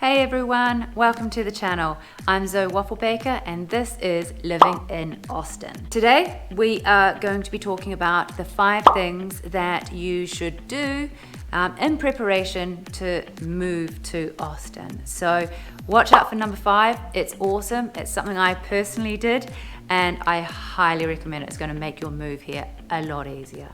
Hey everyone, welcome to the channel. I'm Zoe Wafelbakker and this is Living in Austin. Today we are going to be talking about the 5 things that you should do in preparation to move to Austin. So watch out for number 5. It's awesome. It's something I personally did and I highly recommend it. It's going to make your move here a lot easier.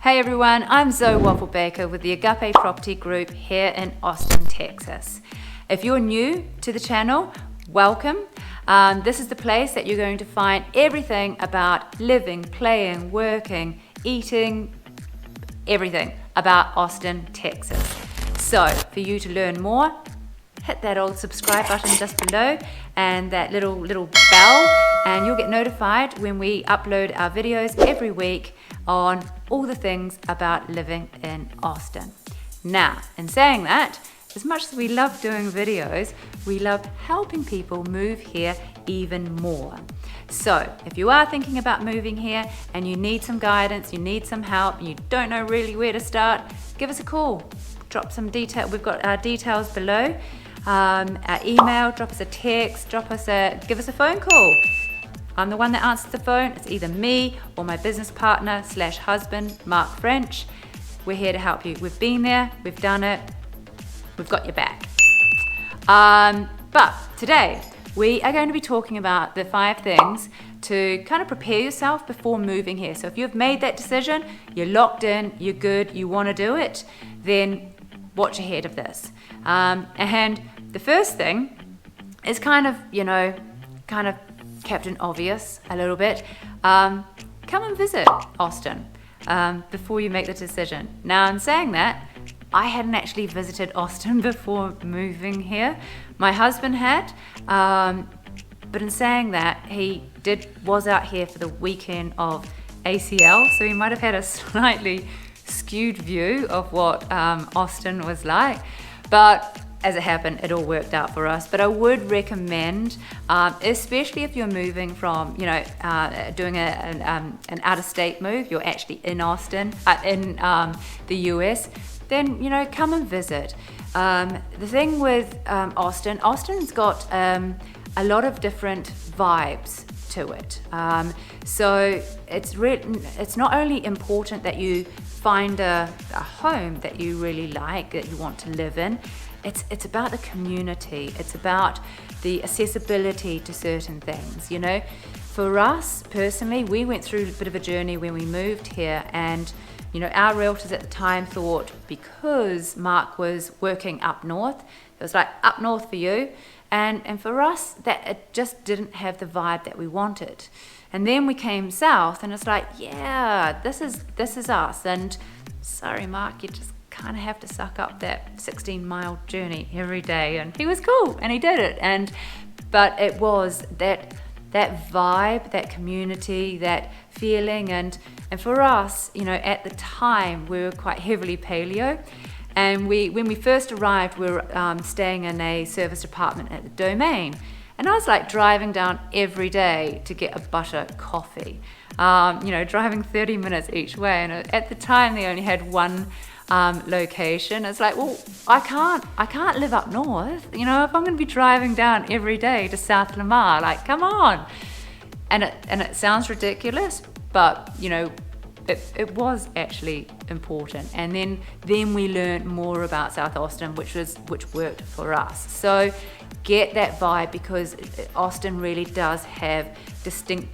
Hey everyone, I'm Zoe Wafelbakker with the Agape Property Group here in Austin, Texas. If you're new to the channel, welcome. This is the place that you're going to find everything about living, playing, working, eating, everything about Austin, Texas. So for you to learn more, hit that old subscribe button just below and that little bell, and you'll get notified when we upload our videos every week on all the things about living in Austin. Now, in saying that, as much as we love doing videos, we love helping people move here even more. So if you are thinking about moving here and you need some guidance, you need some help, and you don't know really where to start, give us a call. Drop some detail. We've got our details below. Our email, drop us a text, give us a phone call. I'm the one that answers the phone. It's either me or my business partner / husband, Mark French. We're here to help you. We've been there, we've done it, we've got your back. But today we are going to be talking about the 5 things to kind of prepare yourself before moving here. So if you've made that decision, you're locked in, you're good, you want to do it, then watch ahead of this. And the first thing is kind of Captain Obvious a little bit. Come and visit Austin before you make the decision. Now, in saying that, I hadn't actually visited Austin before moving here. My husband had, but in saying that, he was out here for the weekend of ACL, so he might have had a slightly skewed view of what Austin was like. But as it happened, it all worked out for us. But I would recommend, especially if you're moving from, doing an out-of-state move, you're actually in Austin, in the US, then, come and visit. The thing with Austin's got a lot of different vibes to it. So it's not only important that you find a home that you really like, that you want to live in. It's about the community. It's about the accessibility to certain things. For us personally, we went through a bit of a journey when we moved here, and our realtors at the time thought, because Mark was working up north, it was like up north for you, and for us that it just didn't have the vibe that we wanted. And then we came south, and it's like, yeah, this is us. And sorry, Mark, you just kind of have to suck up that 16-mile journey every day. And he was cool, and he did it. But it was that vibe, that community, that feeling, and for us, at the time we were quite heavily paleo, and when we first arrived, we were staying in a service apartment at the Domain, and I was like driving down every day to get a butter coffee, driving 30 minutes each way, and at the time they only had one location. It's like, well, I can't live up north, if I'm going to be driving down every day to South Lamar, like, come on. And it sounds ridiculous, but it was actually important. And then we learned more about South Austin, which worked for us. So get that vibe, because Austin really does have different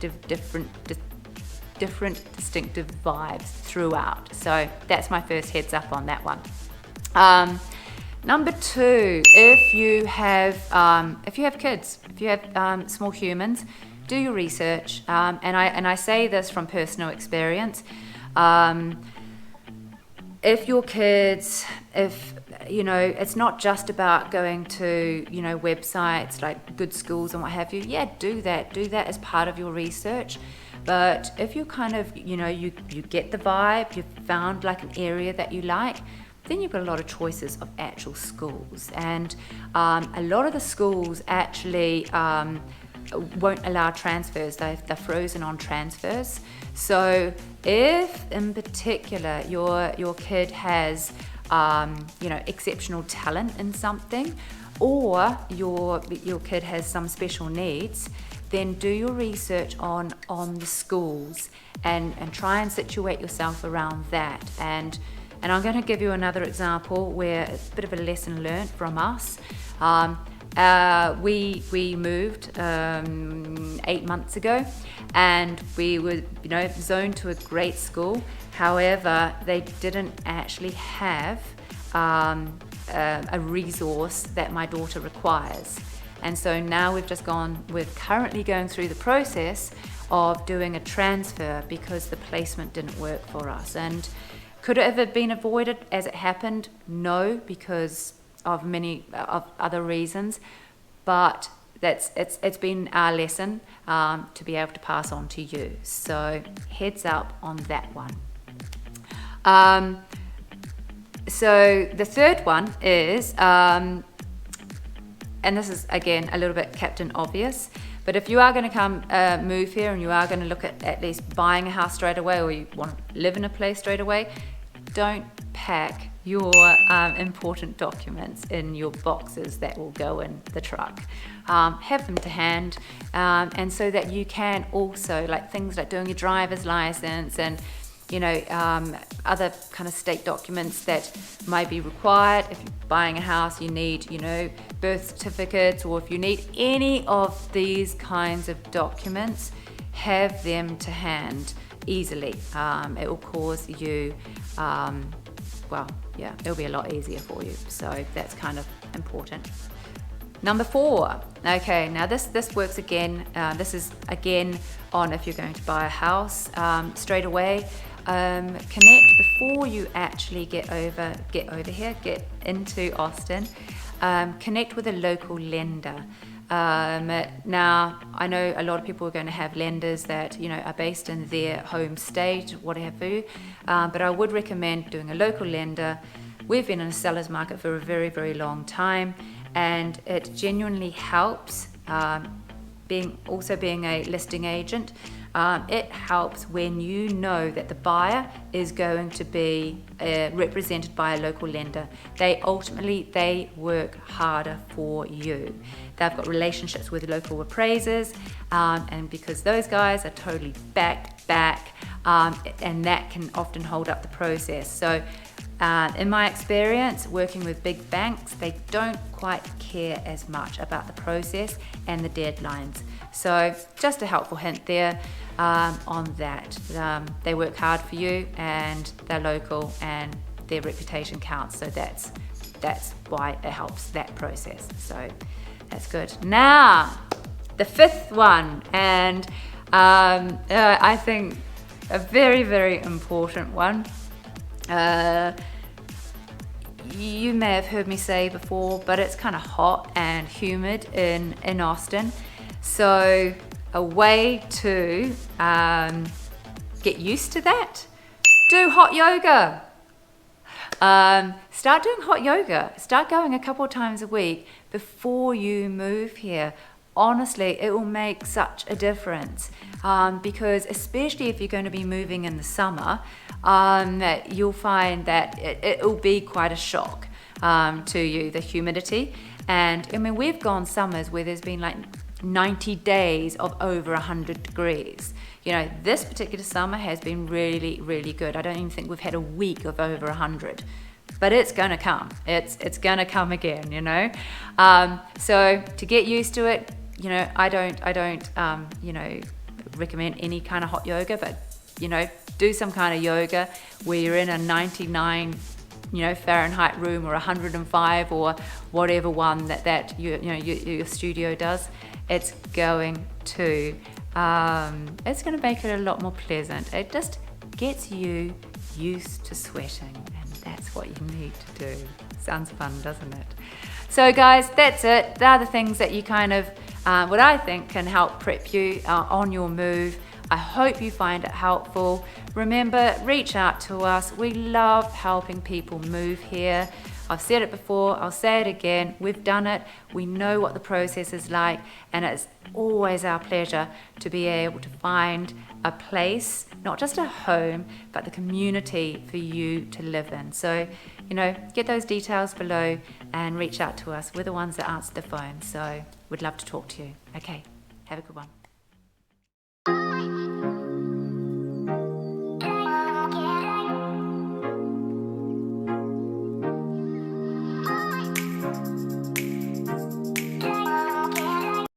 distinctive vibes throughout. So that's my first heads up on that one. Number 2, if you have kids, if you have small humans, do your research. And I say this from personal experience. if your kids, it's not just about going to, websites like good schools and what have you. Yeah, do that as part of your research. But if you kind of, you get the vibe, you've found like an area that you like, then you've got a lot of choices of actual schools. And a lot of the schools actually won't allow transfers. They're frozen on transfers. So if in particular your kid has exceptional talent in something, or your kid has some special needs, then do your research on the schools and try and situate yourself around that. And I'm going to give you another example where it's a bit of a lesson learned from us. We moved 8 months ago, and we were zoned to a great school. However, they didn't actually have a resource that my daughter requires. And so now we're currently going through the process of doing a transfer because the placement didn't work for us. And could it have been avoided as it happened? No, because of many of other reasons. But it's been our lesson to be able to pass on to you. So heads up on that one. So the third one is, and this is again a little bit Captain Obvious, but if you are going to come move here and you are going to look at least buying a house straight away, or you want to live in a place straight away, don't pack your important documents in your boxes that will go in the truck. Have them to hand, and so that you can also, like things like doing your driver's license and other kind of state documents that might be required. If you're buying a house, you need, birth certificates, or if you need any of these kinds of documents, have them to hand easily. It will cause you, it'll be a lot easier for you. So that's kind of important. Number 4. Okay, now this works again. This is again on if you're going to buy a house straight away. Connect before you actually get into Austin. Connect with a local lender. Now, I know a lot of people are going to have lenders that are based in their home state, whatever. But I would recommend doing a local lender. We've been in a seller's market for a very, very long time, and it genuinely helps. Being a listing agent, it helps when you know that the buyer is going to be represented by a local lender. They work harder for you. They've got relationships with local appraisers, and because those guys are totally back, and that can often hold up the process. So in my experience, working with big banks, they don't quite care as much about the process and the deadlines. So just a helpful hint there on that. They work hard for you, and they're local, and their reputation counts. So that's why it helps that process. So that's good. Now, the 5th one, and I think a very, very important one. You may have heard me say before, but it's kind of hot and humid in Austin. So a way to get used to that, do hot yoga. Start doing hot yoga. Start going a couple of times a week before you move here. Honestly, it will make such a difference, because especially if you're going to be moving in the summer, you'll find that it will be quite a shock to you, the humidity. And I mean, we've gone summers where there's been like 90 days of over 100 degrees. This particular summer has been really, really good. I don't even think we've had a week of over 100. But it's gonna come. It's gonna come again, So to get used to it, I don't recommend any kind of hot yoga, but do some kind of yoga where you're in a 99 Fahrenheit room, or 105, or whatever one that your studio does. It's going to make it a lot more pleasant. It just gets you used to sweating, and That's what you need to do. Sounds fun, doesn't it? So guys, that's it. They're the things that you kind of, what I think can help prep you on your move. I hope you find it helpful. Remember, reach out to us. We love helping people move here. I've said it before, I'll say it again. We've done it. We know what the process is like, and it's always our pleasure to be able to find a place, not just a home, but the community for you to live in. So, get those details below and reach out to us. We're the ones that answer the phone, so we'd love to talk to you. Okay, have a good one.